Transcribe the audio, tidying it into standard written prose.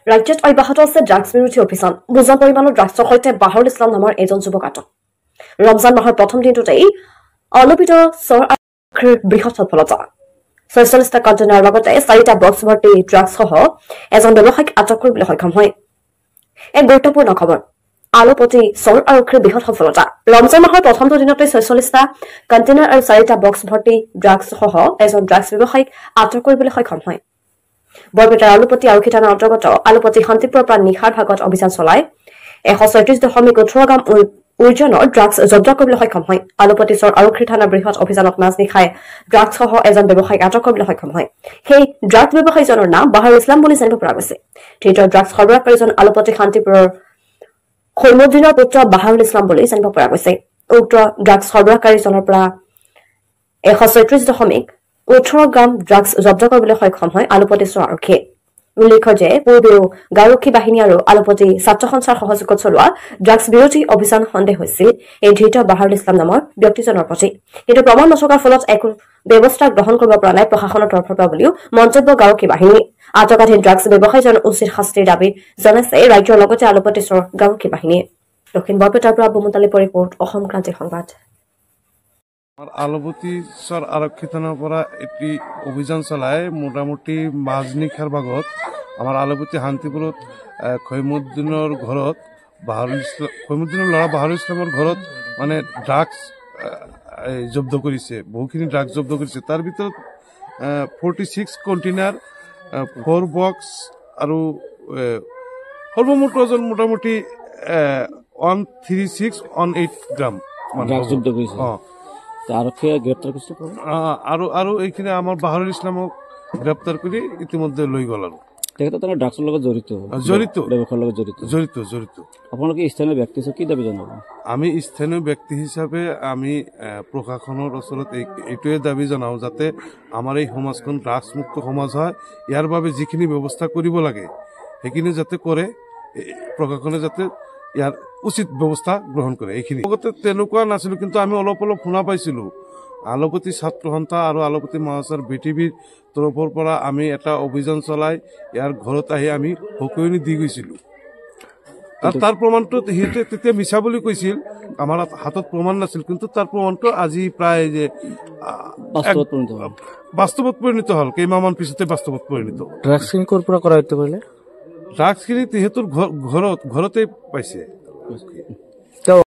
ৰাজ্যত অব্যাহত আছে ড্ৰাগছ বিৰোধী অভিযান বুজন পৰিমাণৰ ড্ৰাগছৰ সৈতে বাহৰুল ইছলাম নামৰ এজন যুৱক আটক ৰমজান মাহৰ প্ৰথম দিনটোতেই আলোপিত চৰ বৃহৎ সফলতা ৪৬টা কণ্টেইনাৰৰ লগতে ৪টা বক্স ভৰ্তি ড্ৰাগছসহ এজন ব্যৱসায়িক আটক কৰিবলৈ সক্ষম হয় এক গুৰুত্বপূৰ্ণ খবৰ আলোপতি চৰ আৰক্ষীৰ বৃহৎ সফলতা ৰমজান মাহৰ প্ৰথমটো দিনতে ৪৬টা কণ্টেইনাৰ আৰু ৪টা বক্স ভৰ্তি ড্ৰাগছসহ এজন ড্ৰাগছ ব্যৱসায়িক আটক কৰিবলৈ সক্ষম হয় বৰপেটাৰ আলোপতি আৰক্ষী থানাৰ অন্তৰ্গত আলোপতি শান্তিপুৰৰ পৰা নিশাৰ ভাগত অভিযান চলাই ১৩৬.১৮ গ্ৰাম ওজনৰ ড্ৰাগছ জব্দ কৰিবলৈ সক্ষম হয় আলোপতি চৰ আৰক্ষী থানাৰ বৃহৎ অভিযানত মাজনিশাই ড্ৰাগছসহ এজন ব্যৱসায়িক আটক কৰিবলৈ সক্ষম হয় সেই ড্ৰাগছ ব্যৱসায়ীজনৰ নাম বাহৰুল ইছলাম বুলি জানিব পৰা গৈছে ধৃত ড্ৰাগছ সৰবৰাহকাৰীজন আলোপতি শান্তিপুৰৰ খৈমুদ্দিনৰ পুত্ৰ বাহৰুল ইছলাম বুলি জানিব পৰা গৈছে উক্ত ড্ৰাগছ সৰবৰাহকাৰীজনৰ পৰা ১৩৬.১৮ গ্ৰাম ড্ৰাগছ জব্দ কৰিবলৈ সক্ষম হয় আলোপতি চৰ আৰক্ষীয়ে উল্লেখ্য যে পূৰ্বেও গাঁওৰক্ষী বাহিনী আৰু আলোপতি ছাত্ৰ সঞ্চাৰ সহযোগত চলোৱা ড্ৰাগছ বিৰোধী অভিযান সন্দেহ হৈছিল এই ধৃত বাহৰুল ইছলাম নামৰ ব্যক্তিজনৰ প্ৰতি কিন্তু প্ৰমাণ নথকাৰ ফলত একো ব্যৱস্থা গ্ৰহণ কৰিব পৰা নাই প্ৰশাসনৰ তৰফৰ পৰা বুলিও মন্তব্য গাঁওৰক্ষী বাহিনী আটকাধীন ড্ৰাগছ ব্যৱসায়ীজন উচিত শাস্তিৰ দাবী জনাইছে ৰাজ্যৰ লগতে আলোপতি চৰ গাঁওৰক্ষী বাহিনীয়ে দক্ষিণ বৰপেটাৰ পৰা বুমতালিপুৰ ৰিপৰ্ট অসম ক্ৰান্তি সংবাদ আলোপতি চৰ আৰক্ষী থানাৰ পৰা এটি অভিযান চলাই মোটামুটি মাজনিশাৰ ভাগত আমাৰ আলোপতি শান্তিপুৰত খৈমুদ্দিনৰ ঘৰত খৈমুদ্দিনৰ ল'ৰা বাহৰুল ইছলামৰ ঘৰত মানে ড্ৰাগছ জব্দ কৰিছে বহুখিনি ড্ৰাগছ জব্দ কৰিছে তাৰ ভিতৰত 46 কণ্টেইনাৰ 4 বক্স আৰু সৰ্বমুঠ ওজন মোটামুটি 13618 গ্ৰাম ড্ৰাগছ জব্দ কৰিছে আৰক্ষীয়ে গ্ৰেপ্তাৰ কৰিছে আৰু এইখিনি আমাৰ বাহৰুল ইছলামক গ্ৰেপ্তাৰ কৰি ইতিমধ্যে লৈ গ'ল আৰু তেখেতে ড্ৰাগছৰ লগত জড়িত আপোনালোকে স্থানীয় ব্যক্তি হিচাপে কি দাবী জনাব আমি স্থানীয় ব্যক্তি হিচাপে আমি প্ৰশাসনৰ ওচৰত এইটোৱে দাবী জনাওঁ যাতে আমাৰ এই সমাজখন ড্ৰাগছমুক্ত সমাজ হয় ইয়াৰ বাবে যিখিনি ব্যৱস্থা কৰিব লাগে সেইখিনি যাতে কৰে প্ৰশাসনে যাতে ইয়াৰ উচিত ব্যৱস্থা গ্ৰহণ কৰে এইখিনি লগতে তেনেকুৱা নাছিলো কিন্তু আমি অলপ শুনা পাইছিলো আলোপতি ছাত্ৰ সন্থা আৰু আলোপতি মহাচাৰ বিটিভিৰ তৰফৰ পৰা আমি এটা অভিযান চলাই ইয়াৰ ঘৰত আহি আমি সকলোনি দি গৈছিলো তাৰ প্ৰমাণটো সিহঁতে তেতিয়া মিছা বুলি কৈছিল আমাৰ হাতত প্ৰমাণ নাছিল কিন্তু তাৰ প্ৰমাণটো আজি প্ৰায় যে বাস্তৱত পৰিণত হ'ল কেইমাহমান পিছতে বাস্তৱত পৰিণত ড্ৰাগছখিনি ক'ৰ পৰা কৰা হয়তো ক'লে ড্ৰাগছখিনি সিহঁতৰ ঘৰতে পাইছে